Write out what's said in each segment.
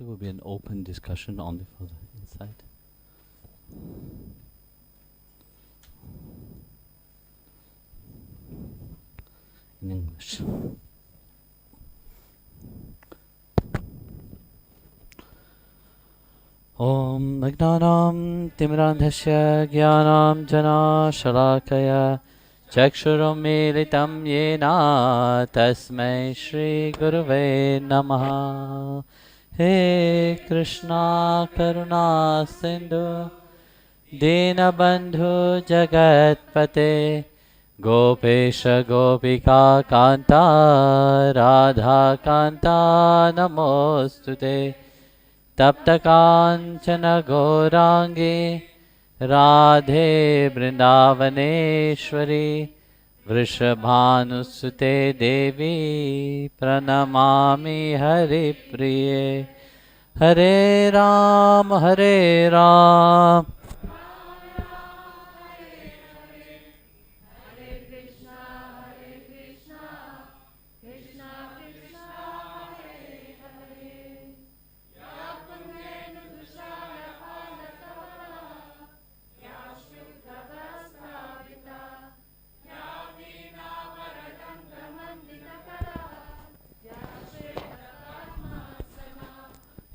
It will be an open discussion only for the inside. In English. Om Agnanam Timrandhasya Jnanam Jana Shalakaya Chakshurum Militam Yena Tasmai Shri Gurave Namaha. He Krishna Karuna Sindhu Dinabandhu Jagatpate Gopesha Gopika Kanta Radha Kanta Namostute Tapta Kanchana Gaurangi Radhe Vrindavaneshwari Vrishabhanusute Devi Pranamami Hari Priye Hare Ram Hare Ram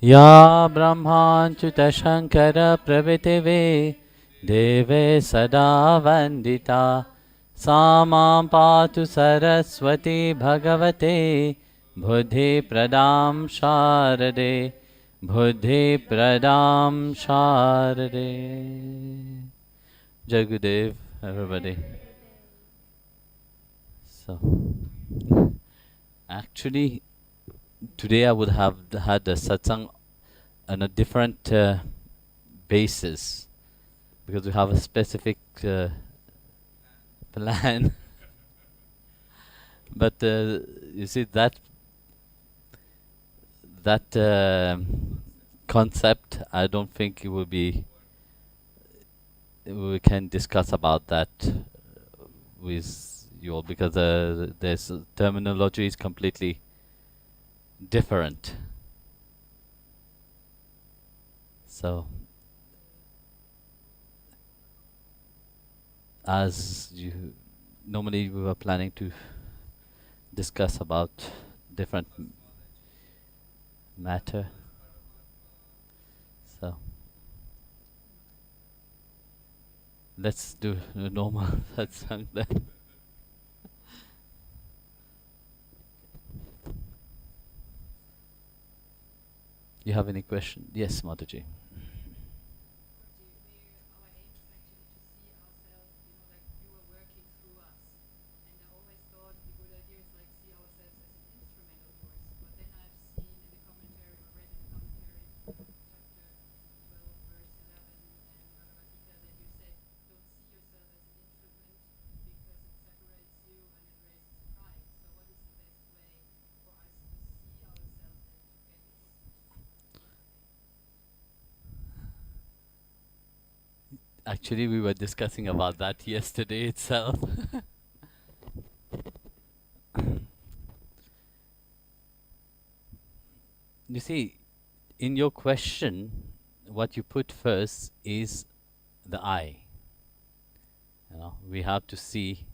Ya Brahmanchuta Shankara Pravitivi Deve Sada Vandita Samam Patu Saraswati Bhagavate Buddhi Pradam Sharade Buddhi Pradam Sharade. Jagudev, everybody. So, actually, today I would have had a satsang on a different basis, because we have a specific plan. But you see that concept, I don't think it will be. We can discuss about that with you all, because there's terminology is completely different. So, as you normally we were planning to discuss about different matter. So, let's do the normal satsang then. You have any question? Yes, Mataji. Actually, we were discussing about that yesterday itself. You see, in your question, what you put first is the I. You know, we have to see,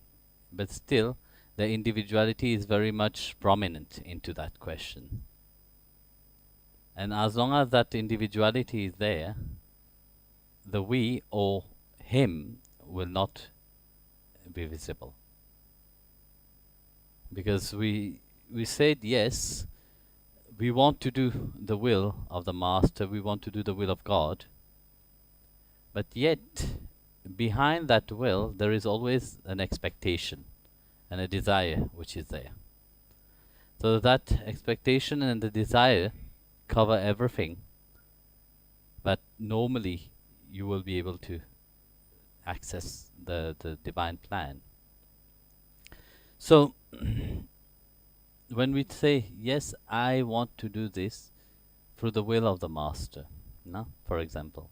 but still, the individuality is very much prominent into that question. And as long as that individuality is there, the we or him will not be visible. Because we said yes, we want to do the will of the Master, we want to do the will of God, but yet behind that will there is always an expectation and a desire which is there. So that expectation and the desire cover everything, but normally you will be able to access the divine plan. So when we say, yes, I want to do this through the will of the Master, no? For example,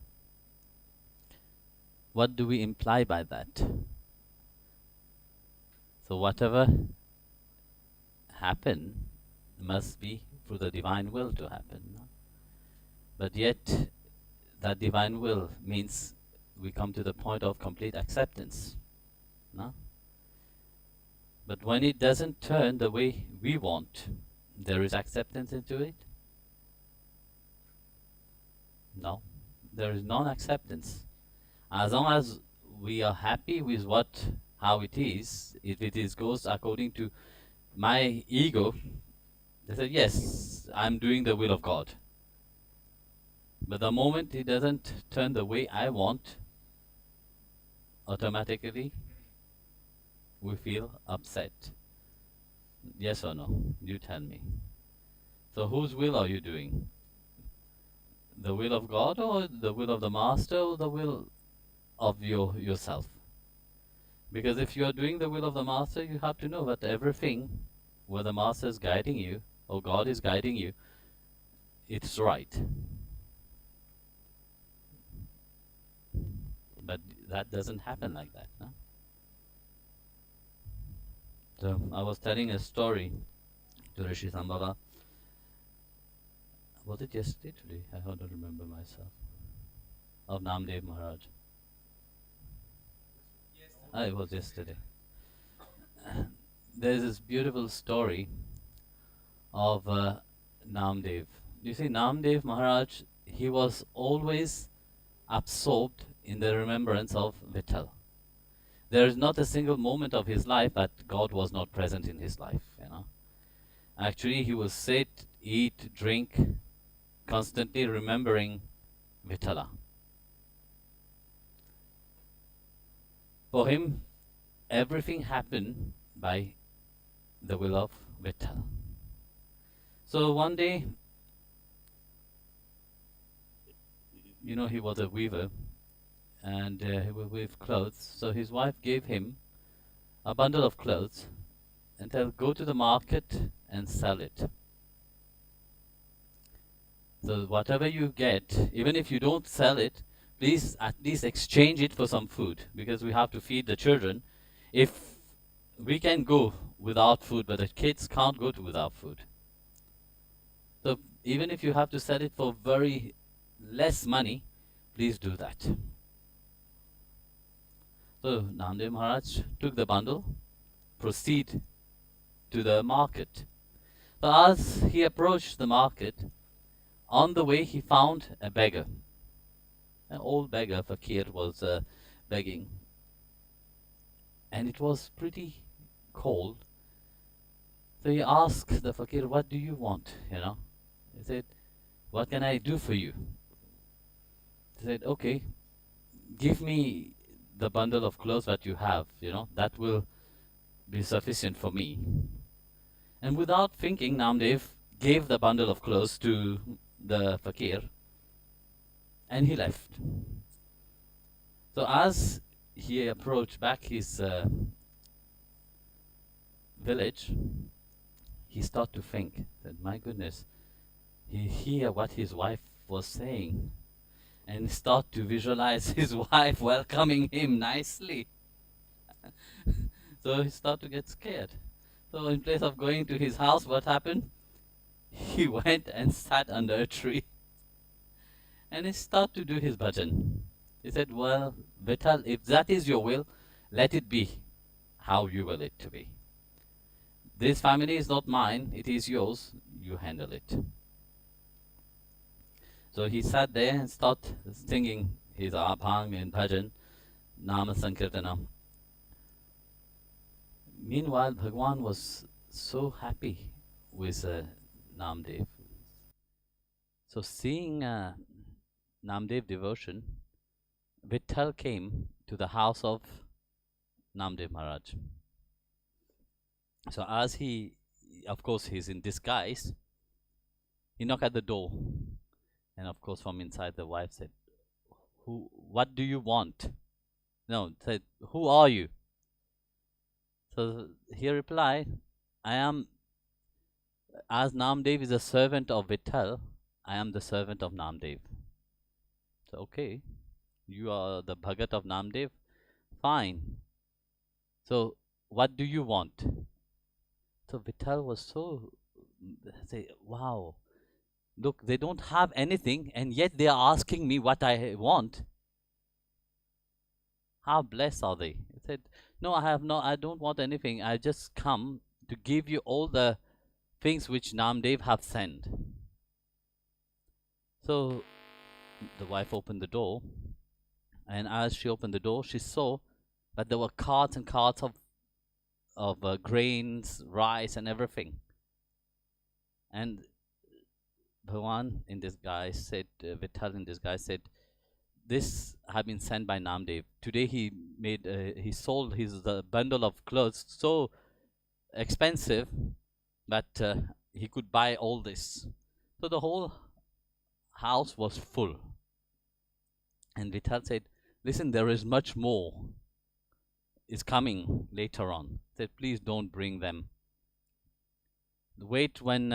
what do we imply by that? So whatever happen must be through the divine will to happen, no? But yet, that divine will means we come to the point of complete acceptance. No? But when it doesn't turn the way we want, there is acceptance into it? No. There is non-acceptance. As long as we are happy with how it is, if it is goes according to my ego, they say, yes, I'm doing the will of God. But the moment it doesn't turn the way I want, automatically we feel upset. Yes or no? You tell me. So whose will are you doing? The will of God or the will of the Master or the will of yourself? Because if you are doing the will of the Master, you have to know that everything where the Master is guiding you or God is guiding you, it's right. But that doesn't happen like that. No? So I was telling a story to Rishi Sambhava. Was it yesterday? Today? I don't remember myself. Of Namdev Maharaj. It was yesterday. There's this beautiful story of Namdev. You see, Namdev Maharaj, he was always absorbed in the remembrance of Vittal. There is not a single moment of his life that God was not present in his life. Actually, he will sit, eat, drink, constantly remembering Vittala. For him, everything happened by the will of Vittal. So one day, he was a weaver, and he would weave clothes. So his wife gave him a bundle of clothes and said, go to the market and sell it. So whatever you get, even if you don't sell it, please at least exchange it for some food, because we have to feed the children. If we can go without food, but the kids can't go without food. So even if you have to sell it for very less money, please do that. So Namdev Maharaj took the bundle, proceed to the market. So as he approached the market, on the way he found a beggar. An old beggar, fakir, was begging. And it was pretty cold. So he asked the fakir, what do you want? He said, what can I do for you? He said, okay, give me the bundle of clothes that you have, that will be sufficient for me. And without thinking, Namdev gave the bundle of clothes to the fakir, and he left. So as he approached back his village, he started to think that, my goodness, he hear what his wife was saying, and start to visualize his wife welcoming him nicely. So he started to get scared. So in place of going to his house, what happened? He went and sat under a tree, and he started to do his bhajan. He said, well, Vital, if that is your will, let it be how you will it to be. This family is not mine, it is yours, you handle it. So he sat there and started singing his abhang and bhajan, Nama Sankirtanam. Meanwhile, Bhagwan was so happy with Namdev. So seeing Namdev devotion, Vitthal came to the house of Namdev Maharaj. So as of course he's in disguise, he knocked at the door. And of course from inside the wife said, what do you want? No, said, who are you? So he replied, as Namdev is a servant of Vitthal, I am the servant of Namdev. So okay, you are the Bhagat of Namdev, fine. So what do you want? So Vitthal was so, say, wow, Look, they don't have anything, and yet they are asking me what I want. How blessed are they? He said, no, I don't want anything. I just come to give you all the things which Namdev have sent. So the wife opened the door, and as she opened the door, she saw that there were carts and carts of grains, rice, and everything. And Bhagwan in disguise said, Vitthal in disguise said, this had been sent by Namdev. Today he sold his bundle of clothes so expensive that he could buy all this. So the whole house was full. And Vitthal said, listen, there is much more is coming later on. He said, please don't bring them. Wait when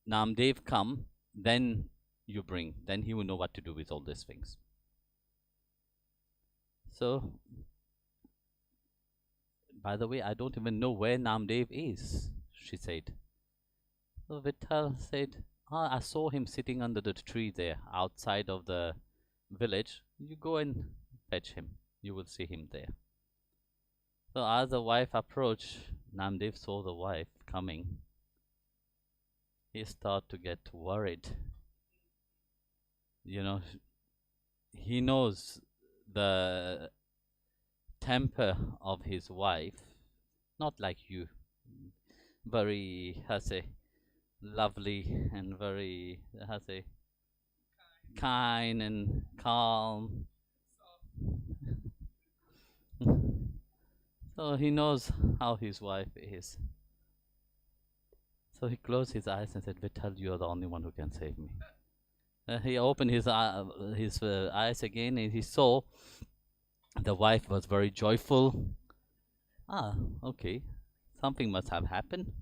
Namdev come, then you bring. Then he will know what to do with all these things. So, by the way, I don't even know where Namdev is, she said. So Vitthal said, I saw him sitting under the tree there, outside of the village. You go and fetch him. You will see him there. So as the wife approached, Namdev saw the wife coming. He started to get worried. You know, he knows the temper of his wife, not like you, very, lovely and very, kind and calm. So he knows how his wife is. So he closed his eyes and said, Vitthal, you are the only one who can save me. He opened his eyes again, and he saw the wife was very joyful. Okay, something must have happened.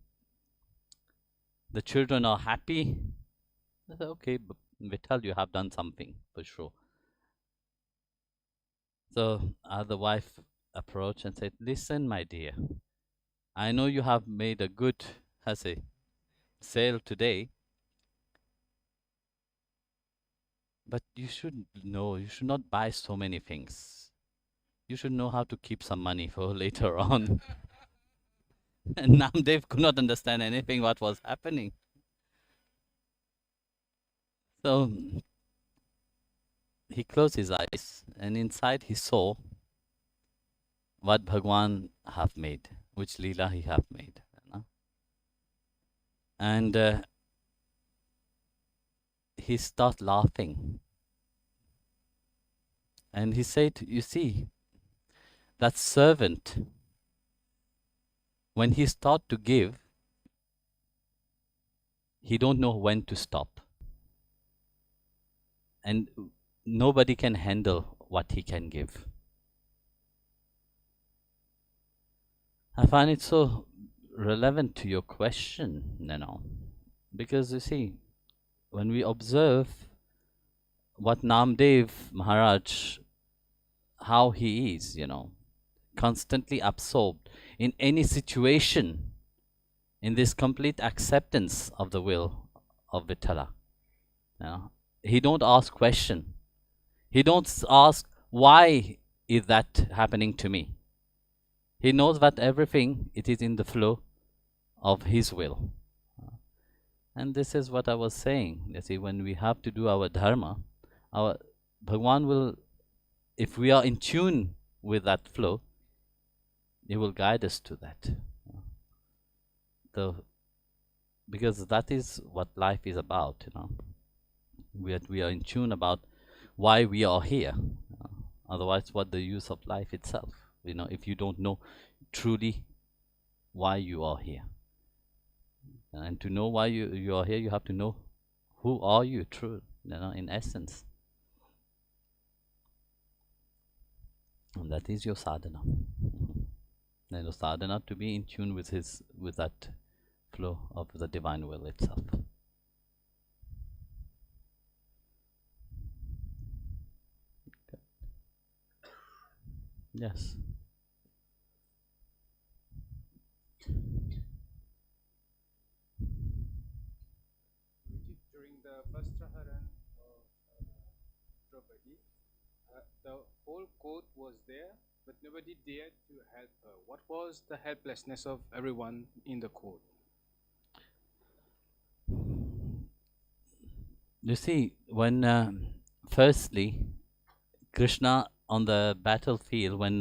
The children are happy. I said, okay, Vitthal, you have done something for sure. So the wife approached and said, listen, my dear, I know you have made a good sale today, but you should know, you should not buy so many things. You should know how to keep some money for later on. And Namdev could not understand anything what was happening. So he closed his eyes, and inside he saw what Bhagwan have made, which Leela he have made. And he started laughing. And he said, you see, that servant, when he start to give, he don't know when to stop. And nobody can handle what he can give. I find it so relevant to your question, because you see, when we observe what Namdev Maharaj, how he is, constantly absorbed in any situation, in this complete acceptance of the will of Vittala. He don't ask question. He don't ask, why is that happening to me? He knows that everything, it is in the flow of his will. And this is what I was saying. You see, when we have to do our dharma, our Bhagwan will, if we are in tune with that flow, he will guide us to that. Because that is what life is about, We are in tune about why we are here. Otherwise, what the use of life itself? If you don't know truly why you are here. And to know why you are here, you have to know who are you true, in essence. And that is your sadhana. And your sadhana to be in tune with that flow of the divine will itself. Okay. Yes. was there, but nobody dared to help her. What was the helplessness of everyone in the court? You see, when firstly Krishna on the battlefield, when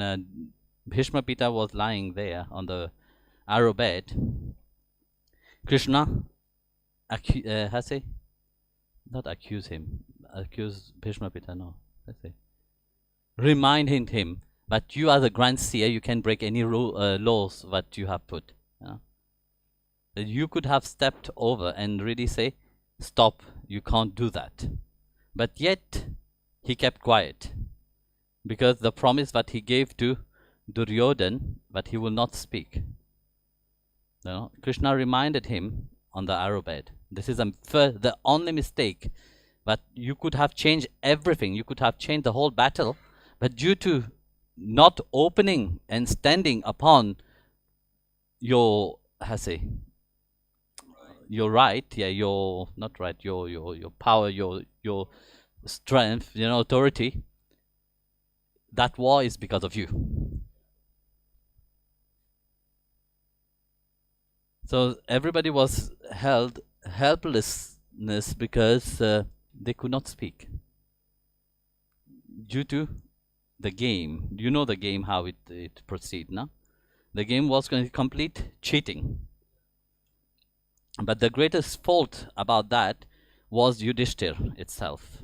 Bhishma Pita was lying there on the arrow bed, Krishna has he not accuse him, accuse Bhishma Pita, no, let's say reminding him, but you are the grand seer, you can break any laws that you have put. That you could have stepped over and really say, stop, you can't do that. But yet he kept quiet, because the promise that he gave to Duryodhan, that he will not speak. Krishna reminded him on the arrow bed. This is the only mistake. But you could have changed everything. You could have changed the whole battle. But due to not opening and standing upon your, your right, your not right, your power, your strength, authority, that war is because of you. So everybody was held helplessness because they could not speak due to the game. You know the game, how it proceeds, no? The game was complete cheating. But the greatest fault about that was Yudhishthir itself.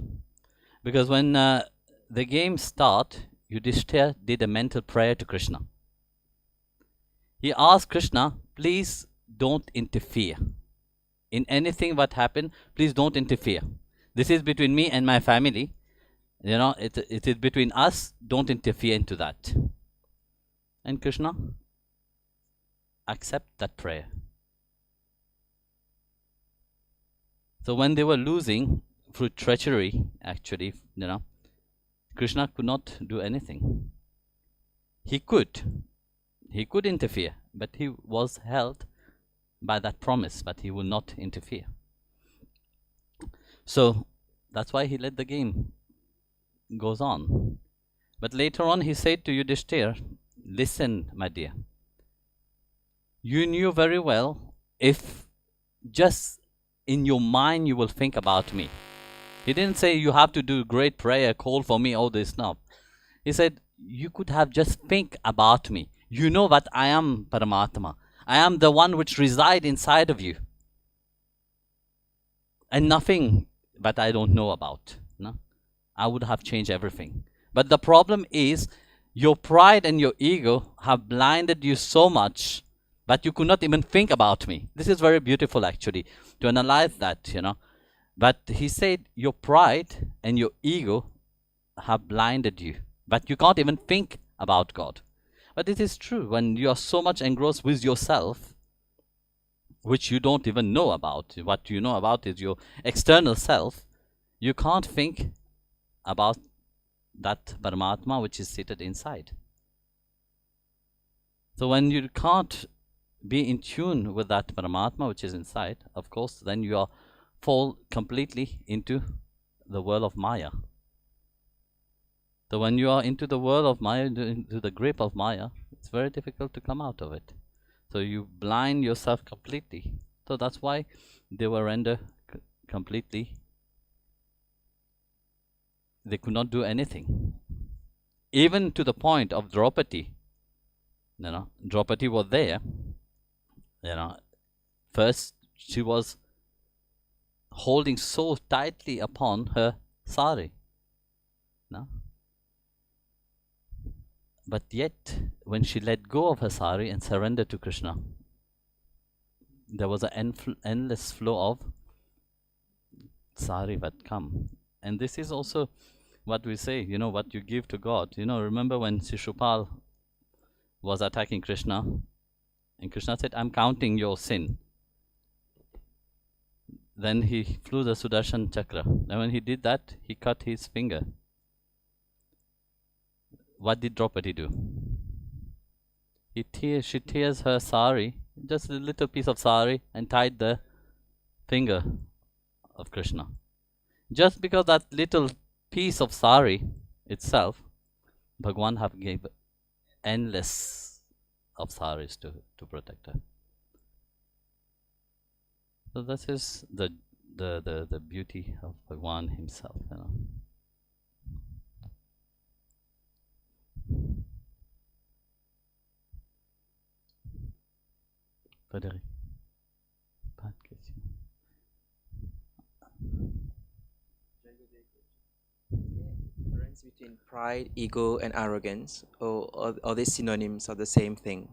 Because when the game started, Yudhishthir did a mental prayer to Krishna. He asked Krishna, please don't interfere. In anything that happened, please don't interfere. This is between me and my family. It is between us. Don't interfere into that. And Krishna accept that prayer. So when they were losing through treachery, actually, Krishna could not do anything. He could interfere, but he was held by that promise that he will not interfere. So that's why he let the game goes on. But later on he said to Yudhishthir, listen, my dear, you knew very well if just in your mind you will think about me. He didn't say you have to do great prayer, call for me, all this stuff. He said you could have just think about me. You know that I am Paramatma. I am the one which reside inside of you. And nothing that I don't know about. No? I would have changed everything. But the problem is your pride and your ego have blinded you so much that you could not even think about me. This is very beautiful actually to analyze that, But he said your pride and your ego have blinded you, but you can't even think about God. But it is true, when you are so much engrossed with yourself, which you don't even know about, what you know about is your external self, you can't think about that Paramatma which is seated inside. So when you can't be in tune with that Paramatma which is inside, of course, then you fall completely into the world of Maya. So when you are into the world of Maya, into the grip of Maya, it's very difficult to come out of it. So you blind yourself completely. So that's why they were rendered completely. They could not do anything. Even to the point of Draupadi. Draupadi was there. First she was holding so tightly upon her sari. But yet, when she let go of her sari and surrendered to Krishna, there was an endless flow of sari that come. And this is also what we say, what you give to God. Remember when Shishupal was attacking Krishna, and Krishna said, I'm counting your sin. Then he flew the Sudarshan Chakra. And when he did that, he cut his finger. What did Draupadi do? She tears her sari, just a little piece of sari, and tied the finger of Krishna. Just because that little piece of sari itself, Bhagwan have gave endless of saris to protect her. So this is the beauty of Bhagwan himself, you know. Frédéric, pas de question. Difference between pride, ego, and arrogance, or are they synonyms of the same thing?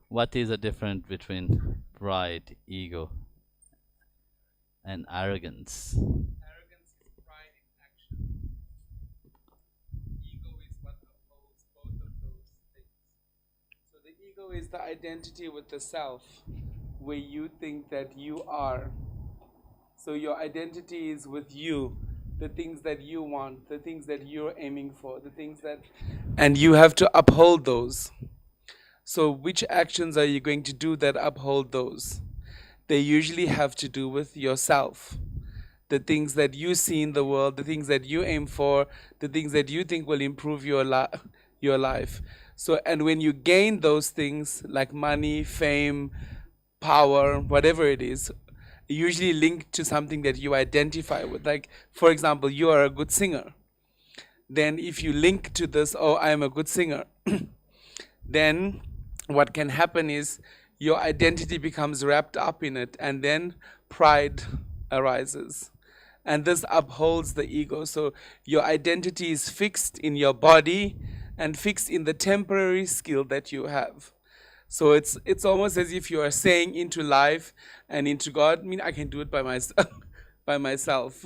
What is the difference between pride, ego, and arrogance? Arrogance is pride in action. Ego is what upholds both of those things. So the ego is the identity with the self, where you think that you are. So your identity is with you, the things that you want, the things that you're aiming for, the things that, and you have to uphold those. So which actions are you going to do that uphold those? They usually have to do with yourself. The things that you see in the world, the things that you aim for, the things that you think will improve your life. So, and when you gain those things like money, fame, power, whatever it is, usually linked to something that you identify with. Like, for example, you are a good singer. Then if you link to this, oh, I am a good singer, then what can happen is your identity becomes wrapped up in it, and then pride arises. And this upholds the ego. So your identity is fixed in your body and fixed in the temporary skill that you have. So it's almost as if you are saying into life and into God, I mean, I can do it by myself, by myself.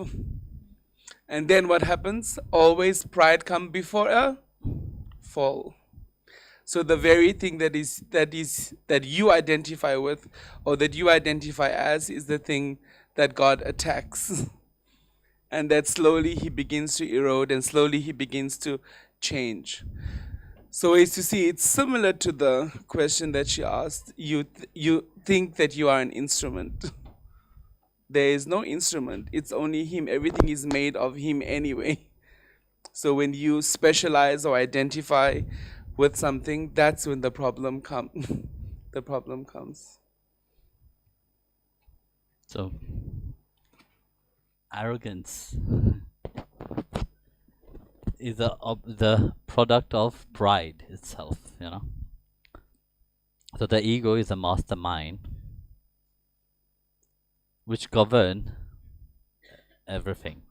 And then what happens? Always pride comes before a fall. So the very thing that you identify with, or that you identify as, is the thing that God attacks. And that slowly he begins to erode, and slowly he begins to change. So as you see, it's similar to the question that she asked. You think that you are an instrument. There is no instrument. It's only him. Everything is made of him anyway. So when you specialize or identify with something, that's when the problem comes. The problem comes. So arrogance is the product of pride itself, you know. So the ego is a mastermind which govern everything.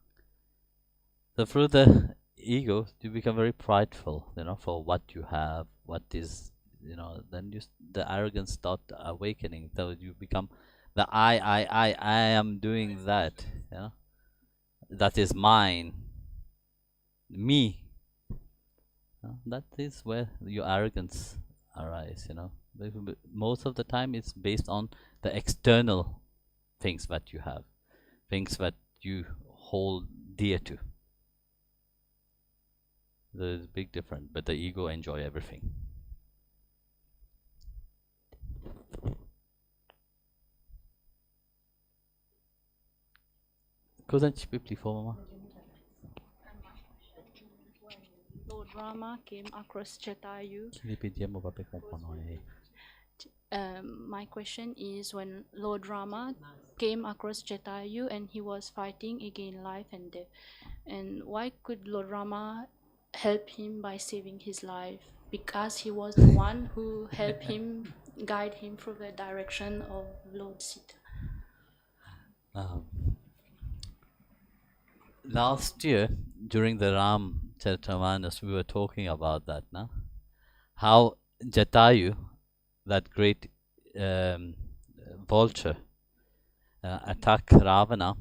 So through the ego, you become very prideful, you know, for what you have, what is, you know. Then the arrogance start awakening. So you become the I am doing that, you know. That is mine, me. That is where your arrogance arises, you know. Most of the time it's based on the external things that you have, things that you hold dear to. There's a big difference, but the ego enjoy everything. Couldn't you please for Mama? Lord Rama came across Jatayu. My question is, when Lord Rama came across Jatayu and he was fighting against life and death, and why could Lord Rama help him by saving his life? Because he was the one who helped him, guide him through the direction of Lord Sita. Last year, during the Ram Charitamanas, we were talking about that, no? How Jatayu, that great vulture, attack Ravana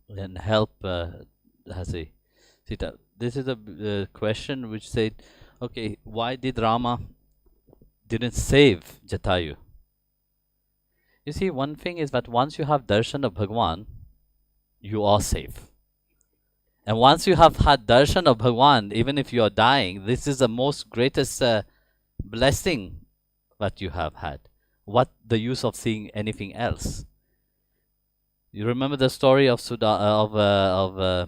and help Sita. This is a question which said, okay, why did Rama didn't save Jatayu? You see, one thing is that once you have darshan of Bhagwan, you are safe. And once you have had darshan of Bhagwan, even if you are dying, this is the most greatest blessing that you have had. What the use of seeing anything else? You remember the story of Bilva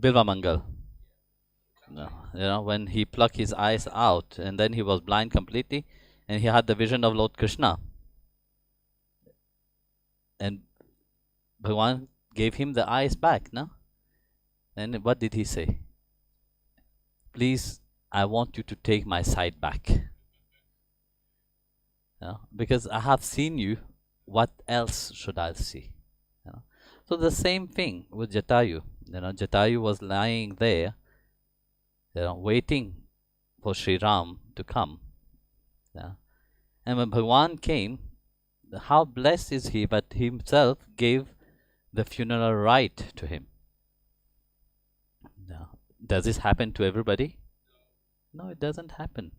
Mangal? No. You know, when he plucked his eyes out and then he was blind completely and he had the vision of Lord Krishna. And Bhagwan gave him the eyes back, no? And what did he say? Please, I want you to take my sight back. Because I have seen you, what else should I see? So the same thing with Jatayu. Jatayu was lying there, waiting for Sri Ram to come. And when Bhagwan came, how blessed is he, but he himself gave the funeral rite to him. Does this happen to everybody? No, it doesn't happen.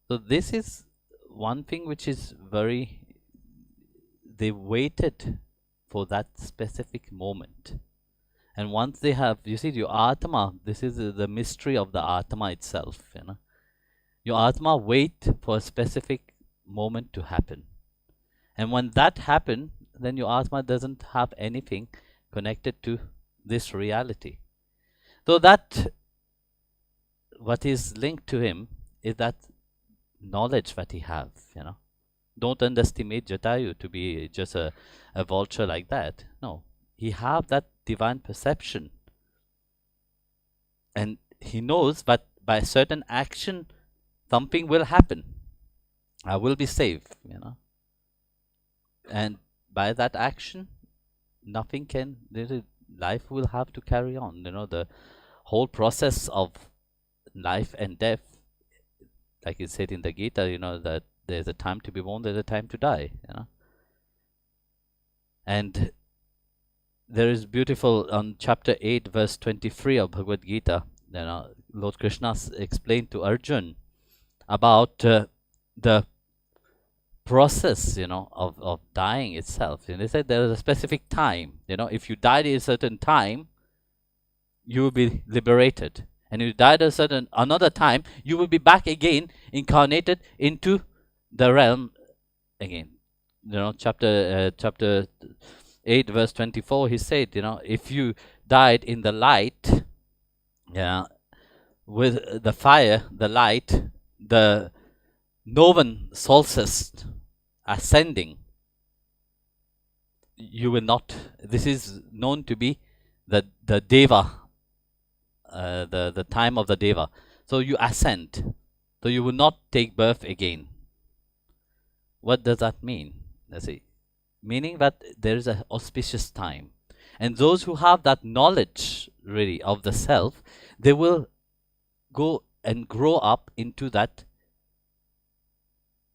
So this is one thing which is they waited for that specific moment. And once they have, you see, your Atma, this is the mystery of the Atma itself. Your Atma wait for a specific moment to happen. And when that happens, then your Atma doesn't have anything connected to this reality. So that, what is linked to him is that knowledge that he have, Don't underestimate Jatayu to be just a vulture like that. No, he have that divine perception. And he knows that by certain action, something will happen. I will be saved, And by that action, nothing can, life will have to carry on. The whole process of life and death, like it said in the Gita, that there's a time to be born, there's a time to die. And there is beautiful on chapter 8, verse 23 of Bhagavad Gita. Lord Krishna explained to Arjun about the process, of dying itself. And they said there is a specific time. If you died at a certain time, you will be liberated. And if you died at another time, you will be back again, incarnated into the realm again. Chapter 8, verse 24, he said, if you died in the light, with the fire, the light, the noven solstice ascending, you will not, this is known to be the Deva, the time of the Deva. So you ascend. So you will not take birth again. What does that mean? Let's see. Meaning that there is an auspicious time. And those who have that knowledge really of the self, they will go and grow up into that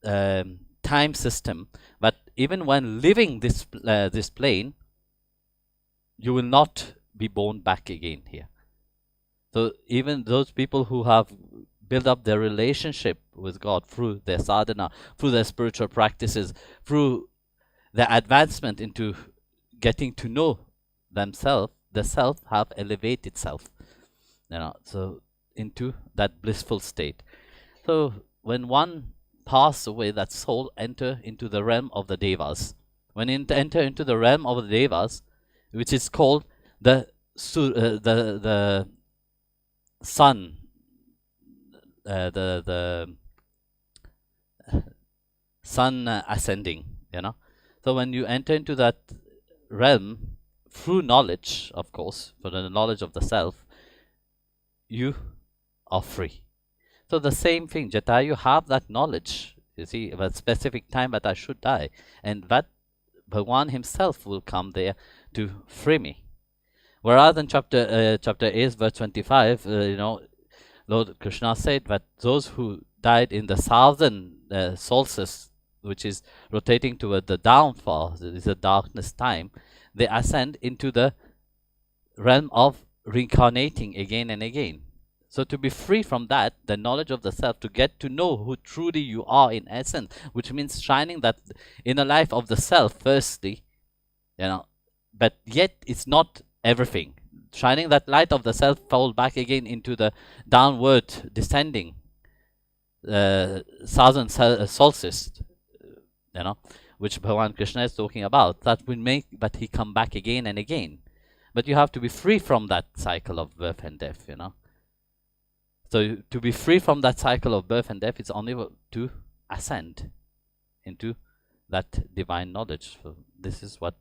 time system. But even when living this plane, you will not be born back again here. So even those people who have built up their relationship with God through their sadhana, through their spiritual practices, through their advancement into getting to know themselves, the self have elevated itself, so into that blissful state. So when one pass away, that soul enter into the realm of the Devas. When it enter into the realm of the Devas, which is called the sun, the sun ascending, So when you enter into that realm through knowledge, of course, for the knowledge of the self, you are free. So the same thing, Jatayu have that knowledge, you see, of a specific time that I should die, and that Bhagwan himself will come there to free me. Whereas in chapter 8, verse 25, Lord Krishna said that those who died in the southern solstice, which is rotating toward the downfall, it is a darkness time, they ascend into the realm of reincarnating again and again. So to be free from that, the knowledge of the self, to get to know who truly you are in essence, which means shining that inner life of the self firstly, but yet it's not everything. Shining that light of the self fall back again into the downward descending. southern solstice, which Bhagavan Krishna is talking about. That will make, but he come back again and again. But you have to be free from that cycle of birth and death, So to be free from that cycle of birth and death, it's only to ascend into that divine knowledge. So this is what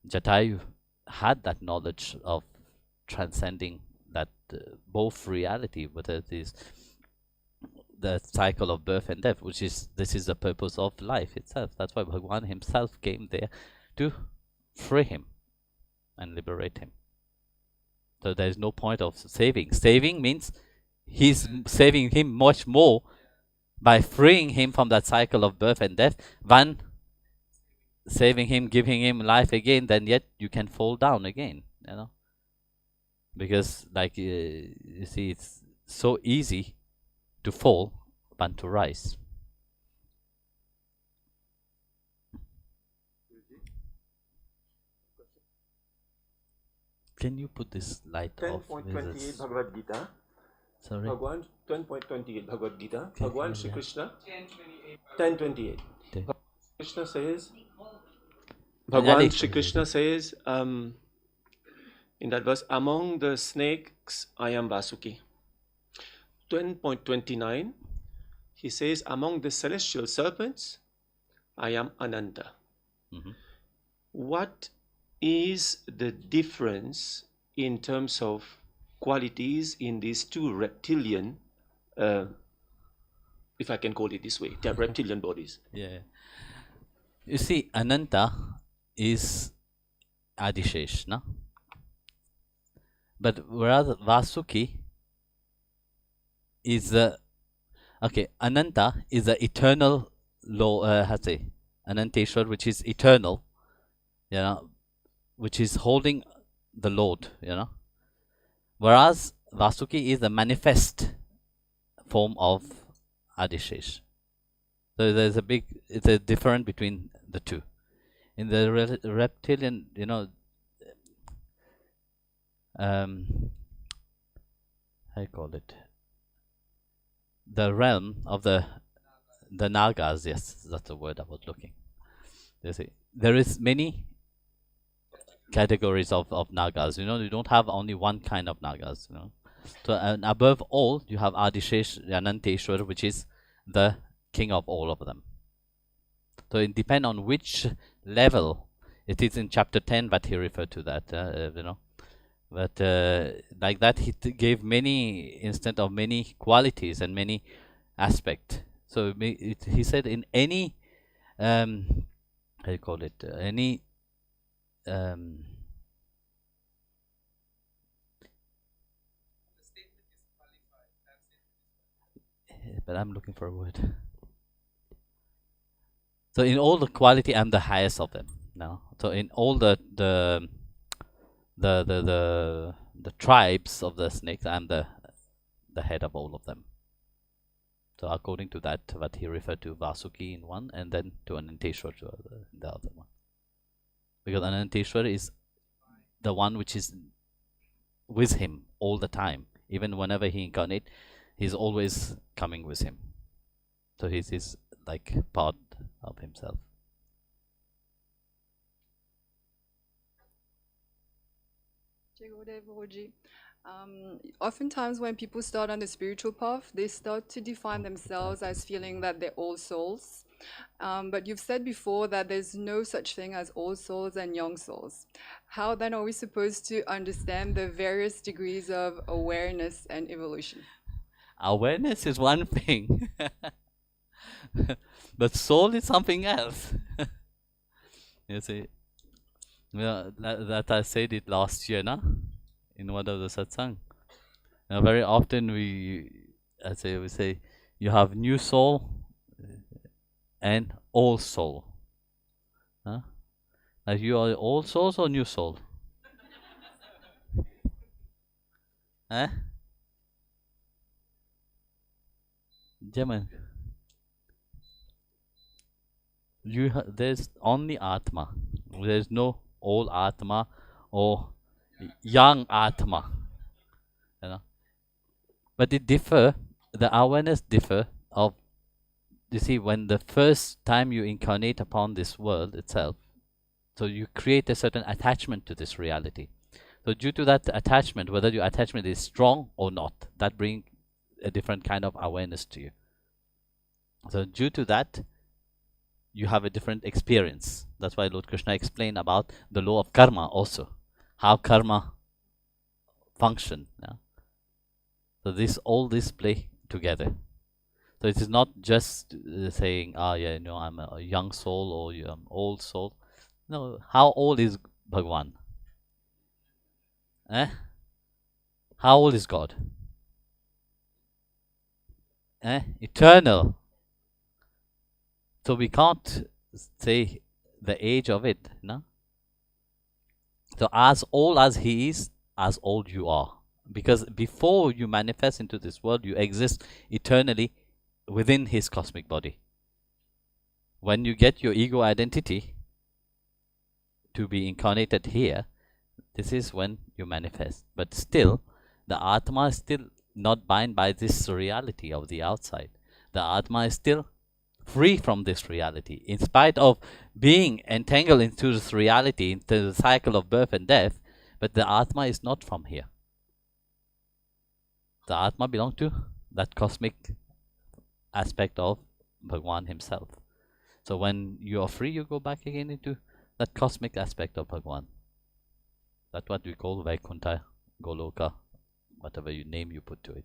Jatayu had, that knowledge of transcending that both reality, whether it is the cycle of birth and death, this is the purpose of life itself. That's why Bhagavan himself came there to free him and liberate him. So there is no point of saving. Saving means he's saving him much more by freeing him from that cycle of birth and death than saving him, giving him life again. Then yet you can fall down again, because like you see, it's so easy to fall than to rise. Can you put this light off? 10.28 Bhagavad Gita. Sorry. 10.28 Bhagavad Gita. Okay, Bhagwan Shri Krishna. 10.28. Krishna says. Bhagwan Shri Krishna says in that verse, among the snakes I am Vasuki. 10.29, he says, among the celestial serpents I am Ananta. What is the difference in terms of qualities in these two reptilian, if I can call it this way, they are reptilian bodies? Yeah. You see, Ananta is Adishesh, no? But whereas Vasuki is Ananta is the eternal law, Ananteshwar, which is eternal, which is holding the Lord, Whereas Vasuki is the manifest form of Adishesh. So there's it's a difference between the two. In the reptilian, how you call it? The realm of the Nagas, yes, that's the word I was looking. You see, there is many categories of Nagas. You don't have only one kind of Nagas. So and above all, you have Adishesh, Ananteshwar, which is the king of all of them. So it depends on which level. It is in chapter 10 that he referred to that, But like that, he gave many instance of many qualities and many aspects. So he said in any, how you call it, any but I'm looking for a word. So in all the quality, I'm the highest of them. No. So in all the tribes of the snakes, I'm the head of all of them. So according to that, what he referred to Vasuki in one, and then to Ananteshwar to the other one. Because Ananteshwar is the one which is with him all the time. Even whenever he incarnates, he's always coming with him. So he's like part of himself. Oftentimes when people start on the spiritual path, they start to define themselves as feeling that they're all souls. But you've said before that there's no such thing as old souls and young souls. How then are we supposed to understand the various degrees of awareness and evolution? Awareness is one thing, but soul is something else. You see, that I said it last year, in one of the Satsang. Very often we say you have new soul and old soul. Like you are old souls or new soul? German. There's only Atma. There's no old Atma or young Atma. But it differ. The awareness differ of, you see, when the first time you incarnate upon this world itself, so you create a certain attachment to this reality. So due to that attachment, whether your attachment is strong or not, that brings a different kind of awareness to you. So due to that, you have a different experience. That's why Lord Krishna explained about the law of karma also, how karma function. Yeah? So all this play together. So it is not just saying, I'm a young soul or I'm old soul. No, how old is Bhagwan? How old is God? Eternal. So we can't say the age of it, no? So as old as he is, as old you are. Because before you manifest into this world, you exist eternally within his cosmic body. When you get your ego identity to be incarnated here, this is when you manifest. But still, the Atma is still not bound by this reality of the outside. The Atma is still free from this reality. In spite of being entangled into this reality, into the cycle of birth and death, but the Atma is not from here. The Atma belongs to that cosmic aspect of Bhagwan himself. So when you are free, you go back again into that cosmic aspect of Bhagwan. That's what we call Vaikuntha, Goloka, whatever name you put to it.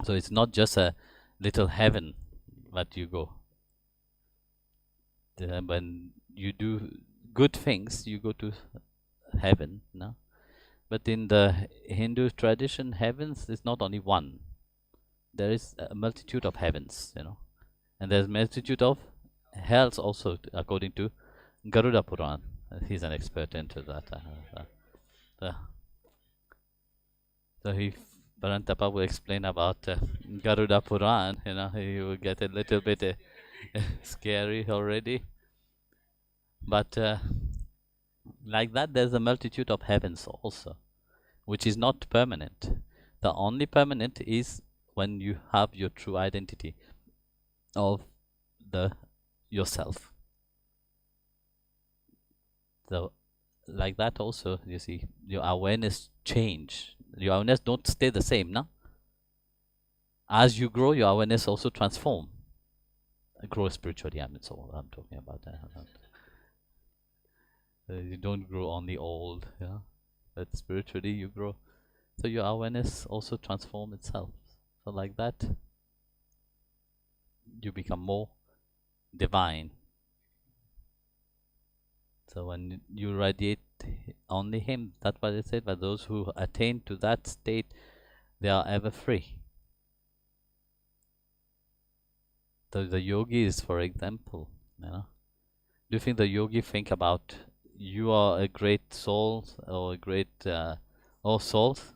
So it's not just a little heaven that you go. When you do good things, you go to heaven, no? But in the Hindu tradition, heavens is not only one. There is a multitude of heavens, and there's a multitude of hells also, according to Garuda Puran. He's an expert into that. So Parantapa will explain about Garuda Puran. He will get a little bit scary already. But like that, there's a multitude of heavens also, which is not permanent. The only permanent is when you have your true identity of yourself. So like that also, you see, your awareness change. Your awareness don't stay the same, no? As you grow, your awareness also transform. Grow spiritually, it's all I'm talking about. You don't grow only old, but spiritually you grow. So your awareness also transform itself. So like that, you become more divine. So when you radiate only him, that's what it said, but those who attain to that state, they are ever free. So the yogis, for example, do you think the yogi think about you are a great soul or a great all souls?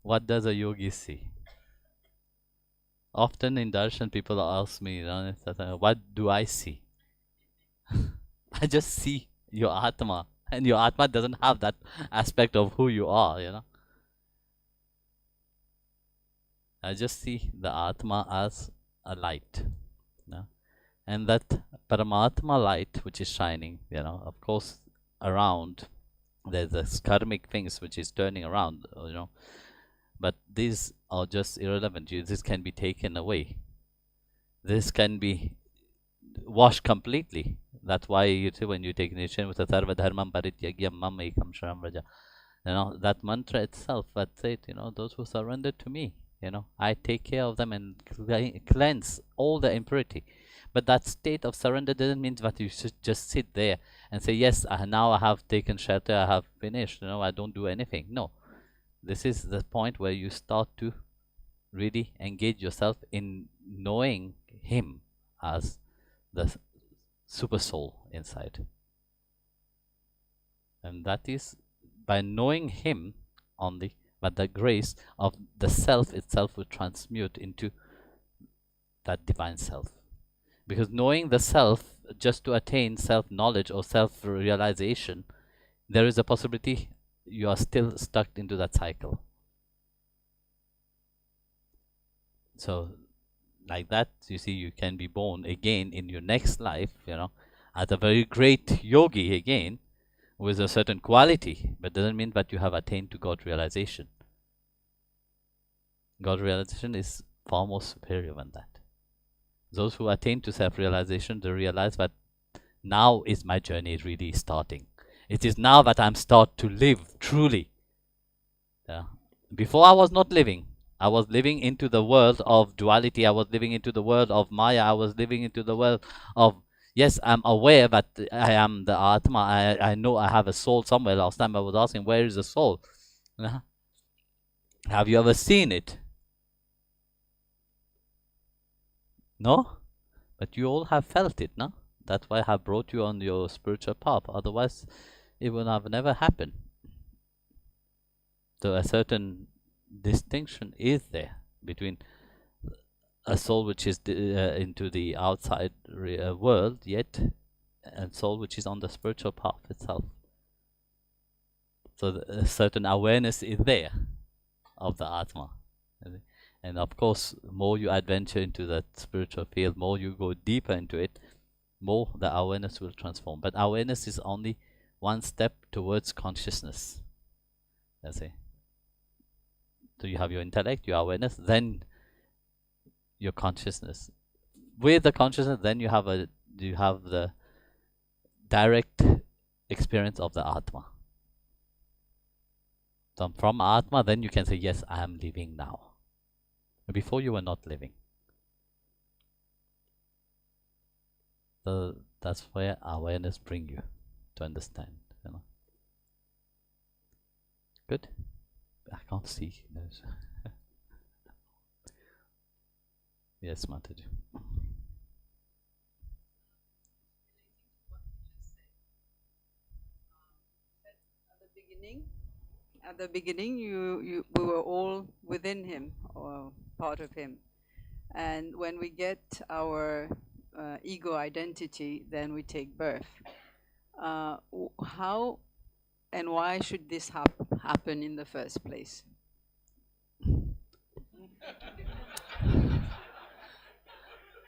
What does a yogi see? Often in darshan, people ask me, what do I see? I just see your Atma, and your Atma doesn't have that aspect of who you are, I just see the Atma as a light, and that Paramatma light which is shining, of course, around there's this karmic things which is turning around, but these are just irrelevant. This can be taken away. This can be washed completely. That's why you see when you take initiation with the Sarva Dharmam Parityagyam Mam Ekam Sharam Vraja, that mantra itself, that's it, those who surrender to me, I take care of them and cleanse all the impurity. But that state of surrender doesn't mean that you should just sit there and say, yes, now I have taken shelter, I have finished, I don't do anything. No, this is the point where you start to really engage yourself in knowing him as the super soul inside. And that is by knowing him only, but the grace of the self itself will transmute into that divine self. Because knowing the self, just to attain self-knowledge or self-realization, there is a possibility you are still stuck into that cycle. So like that, you see, you can be born again in your next life, as a very great yogi again, with a certain quality, but doesn't mean that you have attained to God realization. God realization is far more superior than that. Those who attain to self-realization, they realize that now is my journey really starting. It is now that I'm start to live truly. Before I was not living. I was living into the world of duality. I was living into the world of Maya. I was living into the world of, yes, I'm aware that I am the Atma. I know I have a soul somewhere. Last time I was asking, where is the soul? Have you ever seen it? No? But you all have felt it, no? That's why I have brought you on your spiritual path. Otherwise, it would have never happened. So a certain distinction is there between a soul which is into the outside world, yet a soul which is on the spiritual path itself. So a certain awareness is there of the Atma. And of course, more you adventure into that spiritual field, more you go deeper into it, more the awareness will transform. But awareness is only one step towards consciousness. So you have your intellect, your awareness, then your consciousness. With the consciousness, then you have the direct experience of the Atma. So from Atma, then you can say, yes, I am living now. Before you were not living. So that's where awareness brings you to understand. Good? I can't see those. Yes, Mataji. At the beginning, we were all within him, or part of him. And when we get our ego identity, then we take birth. How and why should this happen in the first place?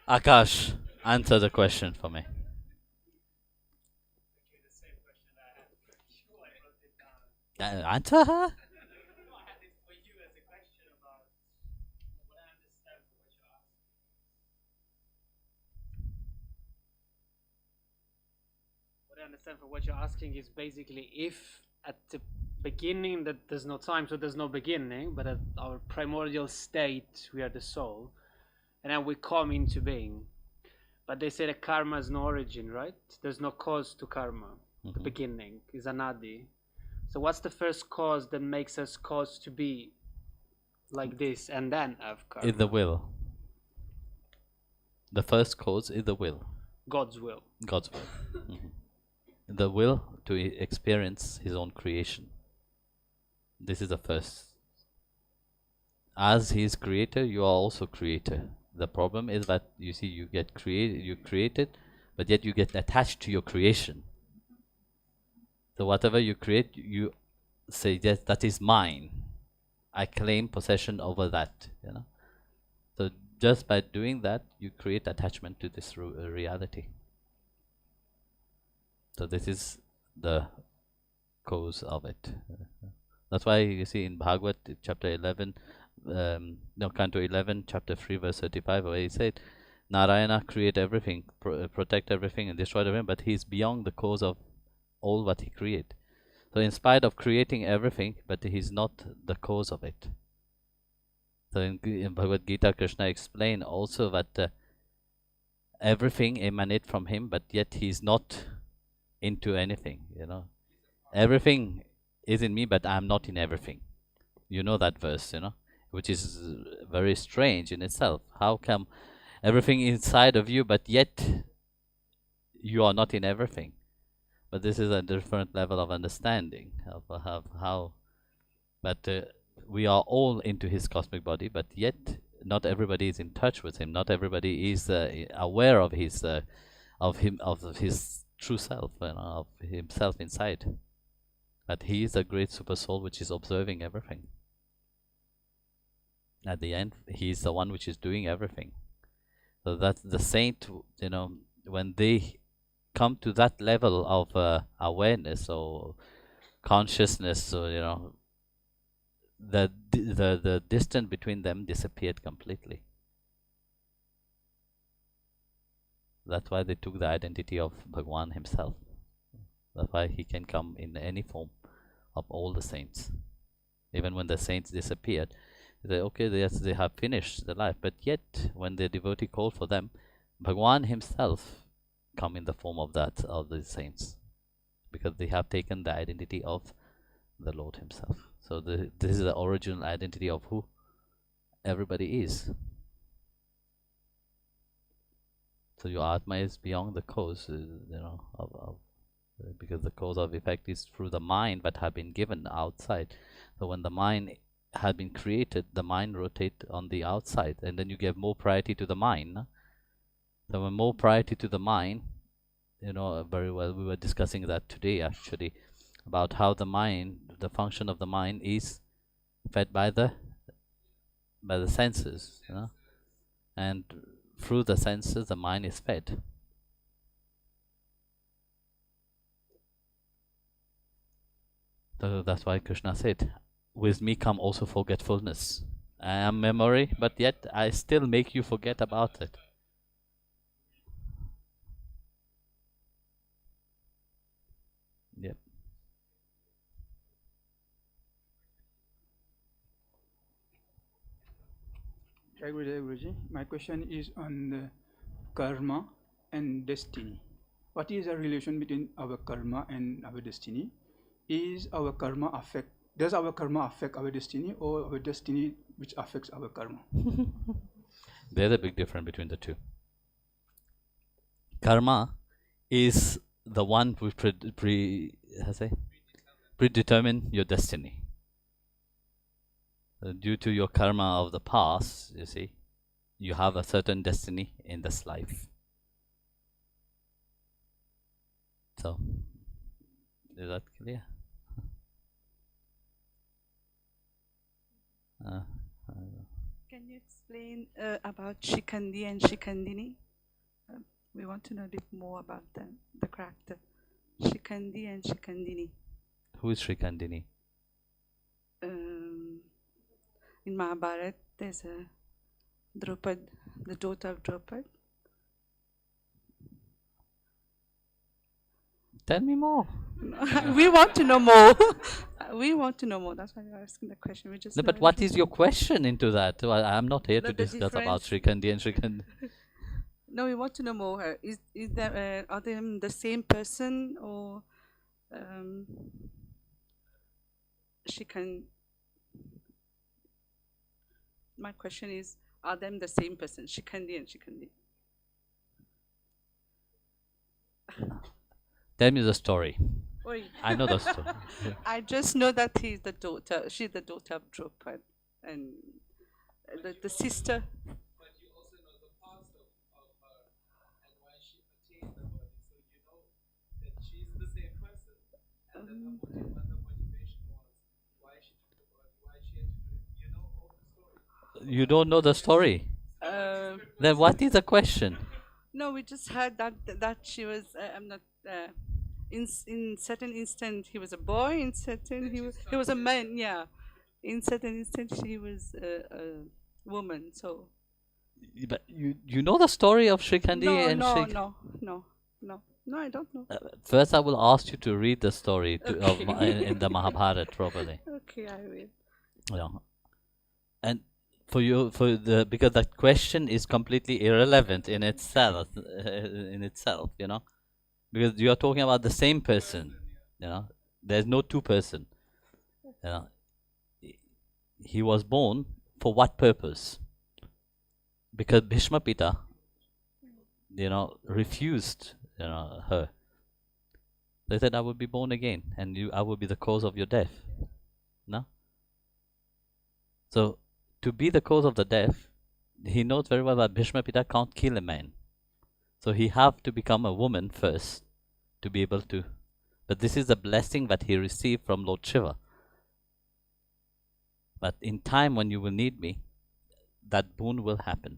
Akash, answer the question for me. Answer her? What I understand from what you're asking is basically if at the beginning that there's no time, so there's no beginning, but at our primordial state we are the soul, and then we come into being. But they say that karma has no origin, right? There's no cause to karma. The beginning is anadi. So what's the first cause that makes us cause to be like this and then have karma? Is the will. The first cause is the will. God's will. God's will. The will to experience his own creation. This is the first. As he is creator, you are also creator. The problem is that you see, you created, but yet you get attached to your creation. So whatever you create, you say, yes, that is mine. I claim possession over that. So just by doing that, you create attachment to this reality. So this is the cause of it. That's why you see in Bhagavad chapter 11, Canto 11, chapter 3, verse 35, where he said, Narayana create everything, protect everything and destroy everything, but he is beyond the cause of all what he created. So in spite of creating everything, but he is not the cause of it. So in Bhagavad Gita, Krishna explained also that everything emanates from him, but yet he is not into anything. Everything is in me, but I am not in everything. You know that verse, which is very strange in itself. How come everything inside of you, but yet you are not in everything? But this is a different level of understanding of how. But we are all into his cosmic body, but yet not everybody is in touch with him. Not everybody is aware of his true self, of himself inside. But he is a great super soul which is observing everything. At the end, he's the one which is doing everything. So that's the saint, when they come to that level of awareness or consciousness, so the distance between them disappeared completely. That's why they took the identity of Bhagwan himself. That's why he can come in any form of all the saints. Even when the saints disappeared, they say, okay, yes, they have finished the life, but yet when the devotee called for them, Bhagwan himself come in the form of the saints, because they have taken the identity of the Lord himself. So this is the original identity of who everybody is. So your Atma is beyond the cause, because the cause of effect is through the mind but have been given outside. So when the mind had been created, the mind rotate on the outside, and then you give more priority to the mind. So when more priority to the mind, very well, we were discussing that today actually, about how the mind, the function of the mind is fed by the senses, and through the senses the mind is fed. So that's why Krishna said, with me come also forgetfulness. I am memory, but yet I still make you forget about it. Yep. Jai Guruji, my question is on the karma and destiny. What is the relation between our karma and our destiny? Does our karma affect our destiny, or our destiny which affects our karma? There's a big difference between the two. Karma is the one who predetermine your destiny. Due to your karma of the past, you see, you have a certain destiny in this life. So, is that clear? Can you explain about Shikandi and Shikandini? We want to know a bit more about the character. Shikandi and Shikandini. Who is Shikandini? In Mahabharata, there's a Draupad, the daughter of Draupad. Tell me more. We want to know more. We want to know more. That's why we're asking the question. No, but what is your question into that? Well, I'm not here to discuss about Shrikandi and Shrikandi. No, we want to know more. Is there are they the same person, or she can? My question is, are them the same person, Shikandi and Shikandi? Tell me the story. Oi. I know the story. I just know that she's the daughter of Draupad, and the sister. But you also know the past of her and why she attained the body. So you know that she's the same person, and then what her motivation was, why she took the body, why she had to do it. You know all the story. You don't know the story. Then what is the question? No, we just heard that she was. I'm not. In certain instant he was a boy. In certain he was a man. Yeah. In certain instant she was a woman. So. But you know the story of Shrikandi and No, I don't know. First, I will ask you to read the story in the Mahabharata properly. Okay, I will. Yeah. And because that question is completely irrelevant in itself, because you are talking about the same person, there's no two person. He was born for what purpose? Because Bhishma Pita, refused, her. They said, I will be born again, and I will be the cause of your death. No? So, to be the cause of the death, he knows very well that Bhishma Pita can't kill a man. So he have to become a woman first to be able to. But this is a blessing that he received from Lord Shiva. But in time when you will need me, that boon will happen.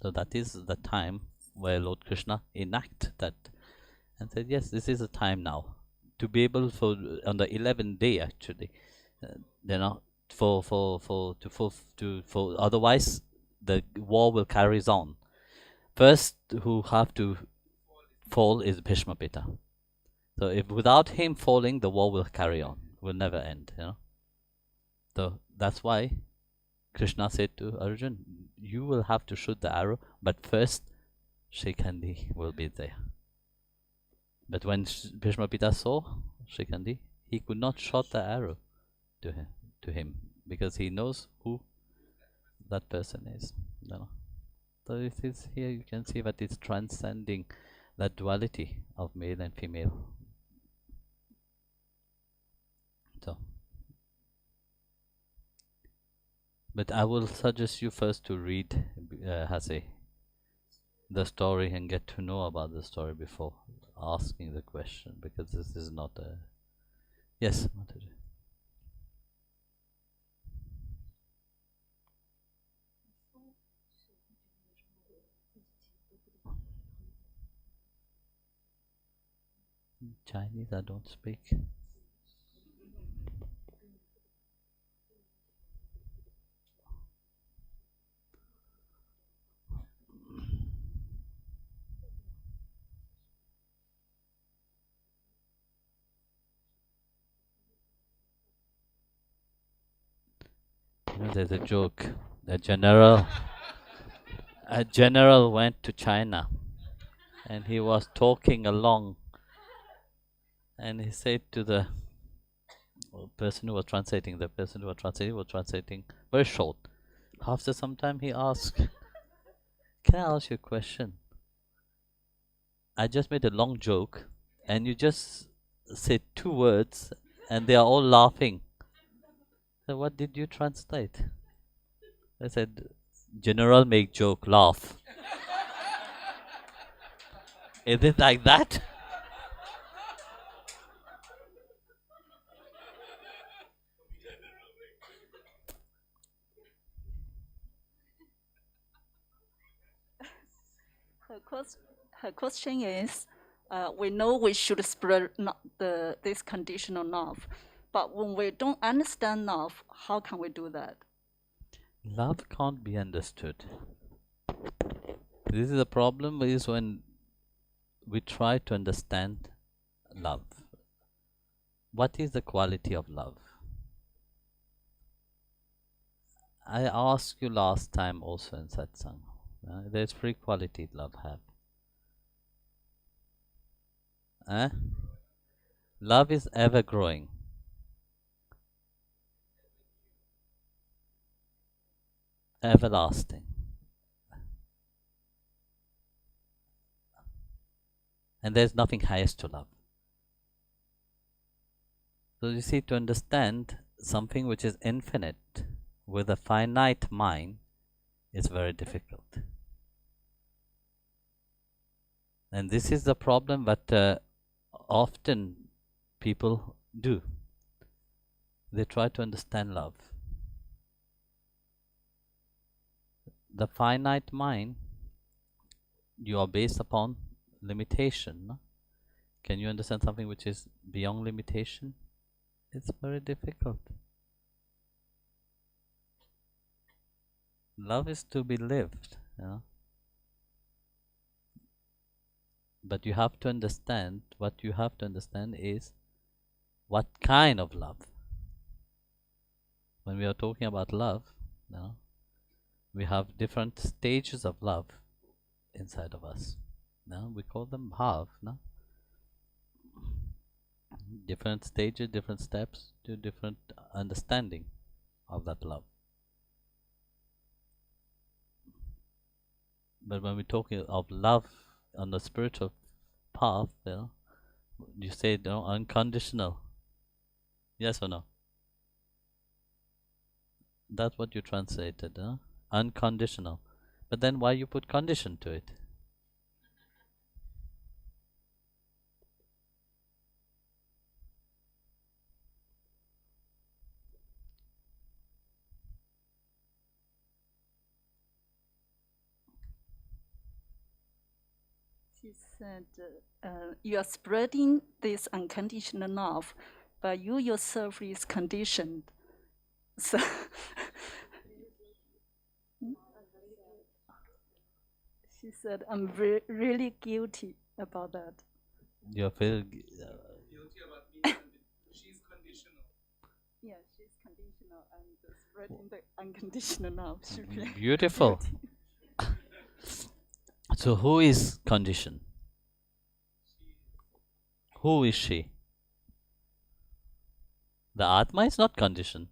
So that is the time where Lord Krishna enact that and said, yes, this is the time now to be able for on the 11th day actually, for otherwise the war will carries on. First who have to fall is Bhishma Pita. So if without him falling, the war will carry on, will never end. So that's why Krishna said to Arjun, you will have to shoot the arrow, but first Shikhandi will be there. But when Bhishma Pita saw Shikhandi, he could not shoot the arrow to him because he knows who that person is. So it is here you can see that it's transcending that duality of male and female. So, but I will suggest you first to read the story and get to know about the story before asking the question, because this is not a... Yes, Mataji. Chinese I don't speak. There's a joke. A general went to China and he was talking along and he said to the person who was translating, was translating very short. After some time he asked, can I ask you a question? I just made a long joke and you just said 2 words and they are all laughing. So what did you translate? I said, general make joke, laugh. Is it like that? Her question is, we know we should spread this conditional love, but when we don't understand love, how can we do that? Love can't be understood. This is the problem is when we try to understand love. What is the quality of love? I asked you last time also in Satsang. There's 3 qualities love have. Love is ever growing. Everlasting. And there's nothing highest to love. So you see, to understand something which is infinite with a finite mind is very difficult. And this is the problem that often people do. They try to understand love. The finite mind, you are based upon limitation. No? Can you understand something which is beyond limitation? It's very difficult. Love is to be lived. But you have to understand, what you have to understand is what kind of love. When we are talking about love, we have different stages of love inside of us. We call them bhav. Different stages, different steps to different understanding of that love. But when we're talking of love on the spiritual path, you say unconditional. Yes or no? That's what you translated, unconditional. But then why you put condition to it? He said, you are spreading this unconditional love, but you yourself is conditioned. So she said, I'm really guilty about that. You feel Guilty about being she's conditional. Yeah, she's conditional and spreading the unconditional love. She feels beautiful. guilty. So who is conditioned? Who is she? The Atma is not conditioned.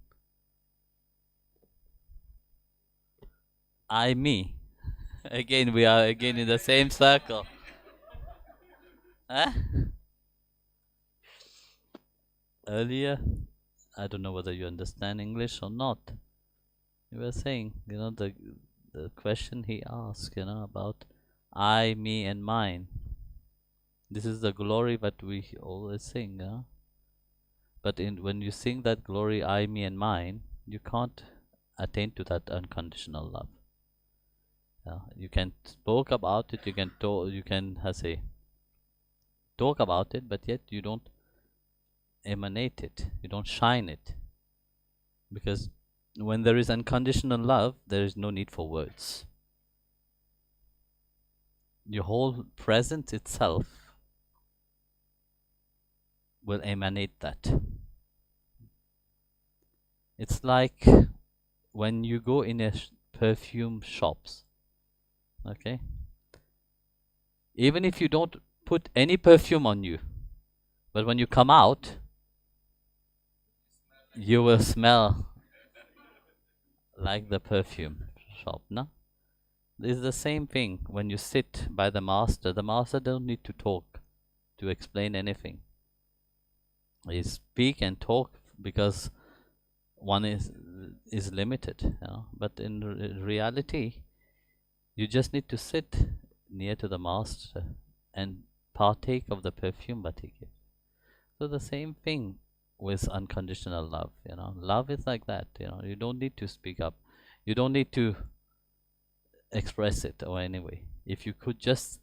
I, me. Again, we are again in the same circle. Huh? Earlier, I don't know whether you understand English or not. You were saying, the question he asked, about I, me, and mine. This is the glory that we always sing, but when you sing that glory, I, me, and mine, you can't attain to that unconditional love. You can talk about it, you can talk about it, but yet you don't emanate it, you don't shine it. Because when there is unconditional love, there is no need for words. Your whole presence itself will emanate that. It's like when you go in a perfume shops, okay? Even if you don't put any perfume on you, but when you come out, you will smell like the perfume shop, no? It's the same thing when you sit by the master. The master don't need to talk to explain anything. He speak and talk because one is limited, but in reality, you just need to sit near to the master and partake of the perfume that he gives. So the same thing with unconditional love. Love is like that. You don't need to speak up, you don't need to express it or anyway. If you could just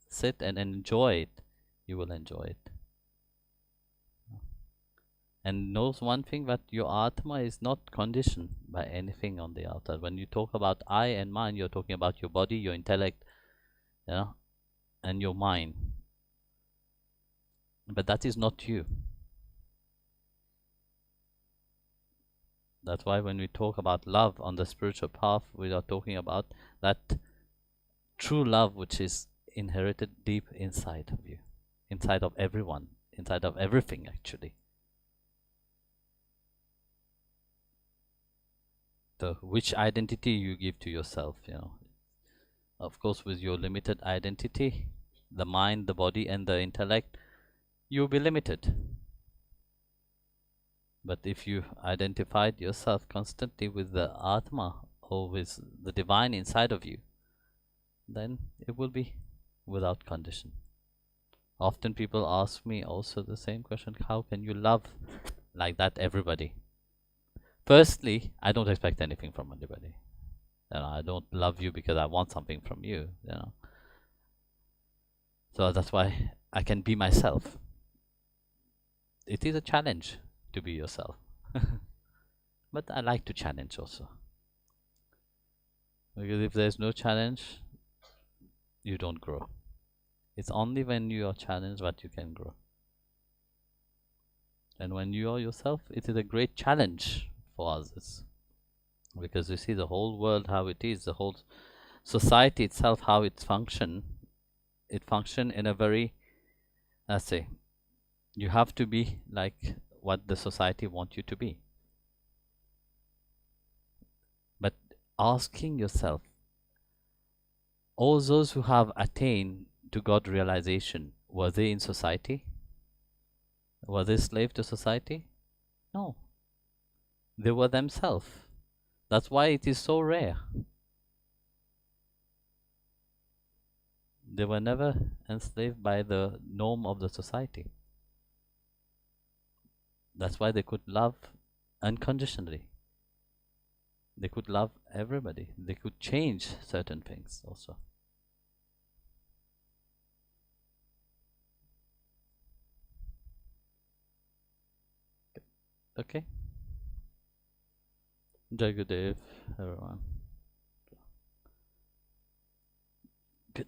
sit and enjoy it, you will enjoy it. And knows one thing, that your Atma is not conditioned by anything on the outside. When you talk about I and mine, you're talking about your body, your intellect, and your mind. But that is not you. That's why when we talk about love on the spiritual path, we are talking about that true love which is inherited deep inside of you, inside of everyone, inside of everything actually. Which identity you give to yourself, Of course, with your limited identity, the mind, the body, and the intellect, you'll be limited. But if you identified yourself constantly with the Atma or with the divine inside of you, then it will be without condition. Often people ask me also the same question, how can you love like that everybody? Firstly, I don't expect anything from anybody. I don't love you because I want something from you, So that's why I can be myself. It is a challenge to be yourself. But I like to challenge also. Because if there's no challenge, you don't grow. It's only when you are challenged that you can grow. And when you are yourself, it is a great challenge for others. Because you see the whole world how it is, the whole society itself how it function in a very, let's say, you have to be like what the society wants you to be. But asking yourself, all those who have attained to God realization, were they in society? Were they slave to society? No. They were themselves. That's why it is so rare. They were never enslaved by the norm of the society. That's why they could love unconditionally. They could love everybody. They could change certain things also. Okay? Jai Gurudev, everyone. Good.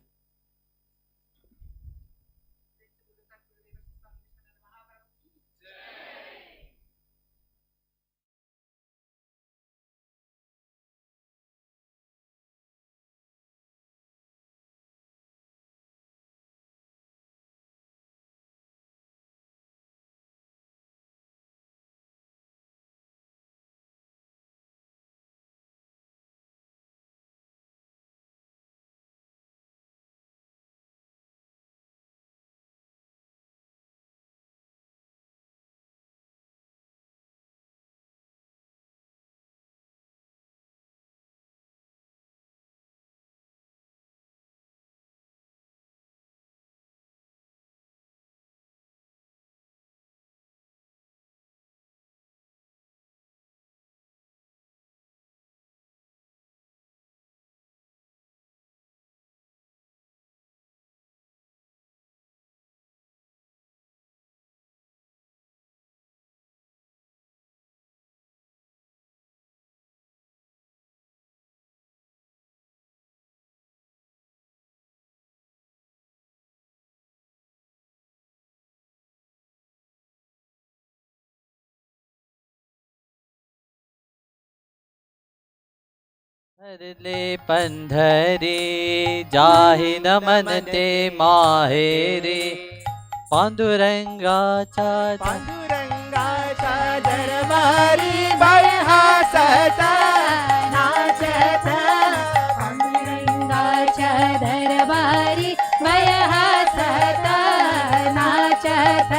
हरले पंधरे जाहि न मनते माहेरे पांडुरंगाचा दरबारी हसता नाचत पांडुरंगाच्या दरबारी हसता नाचत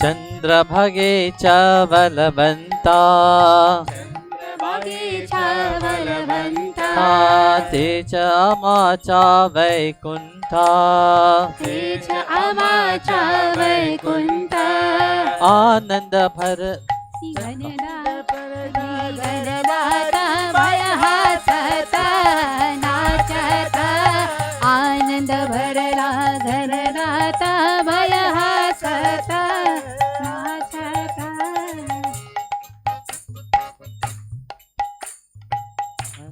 चंद्रभागेच्या बलवंता तेच आमाचा वैकुंठा तेच आमाचा वैकुंठ आनंद भर गणनाथ भय हसता नाचत आनंद भरला घननाथ भय हसता नाचत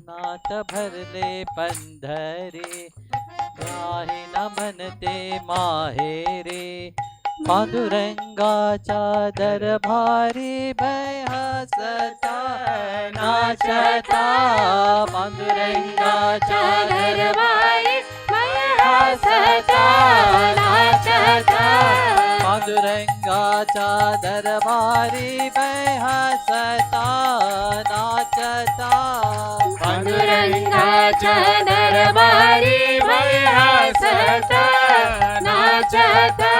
नाथ भरले पंधरे जाहि न मनते माहेरे पांडुरंगाच्या दरबारी भय हसता नाचता पांडुरंगाच्या दरबारी भय हसता नाचता पांडुरंगाच्या दरबारी भय हसता नाचता पांडुरंगाच्या दरबारी भय हसता नाचता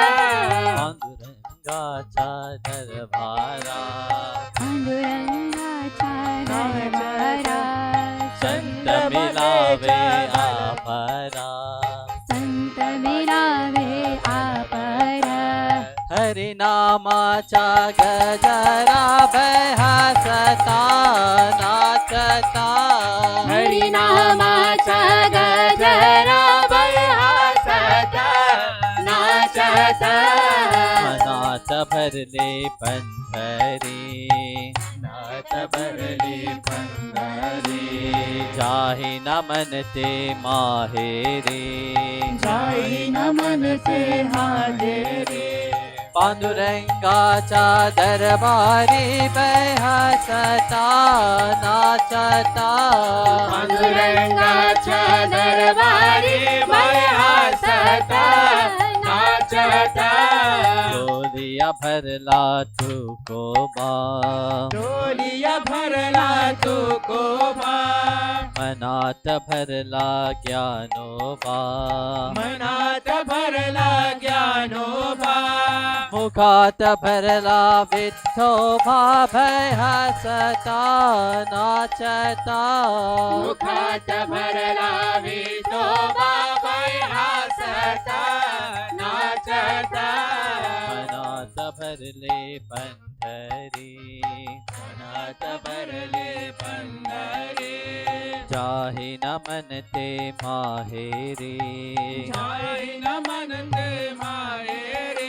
पांडुरंगाच्या दरबारा पांडुरंगाच्या दरबारा संत मिलावे आपरा संत मिलावे आपरा हरिनामाचा गजरा भय हसता नाचता हरिनामाचा गजरा भय हसता नाचता मनात भरले पंधरे नाथ भरले पंधरे जाहि न मनते माहेरे जाई न मनते हाजेरे पांडुरंगाच्या दरबारी भय हसता नाचता पांडुरंगाच्या दरबारी भय हसता नाचता डोलिया भरला तू कोबा डोलिया भरला तू कोबा मनात भरला ज्ञानोबा मनात भरला ज्ञानोबा मुखात भरला विठोबा भय हसता नाचता मुखात भरला विठोबा भय हसता नाचता मनात भरले पंधरे मनात भरले पंधरे जाहि न मनते माहेरे जाई न मनते माहेरे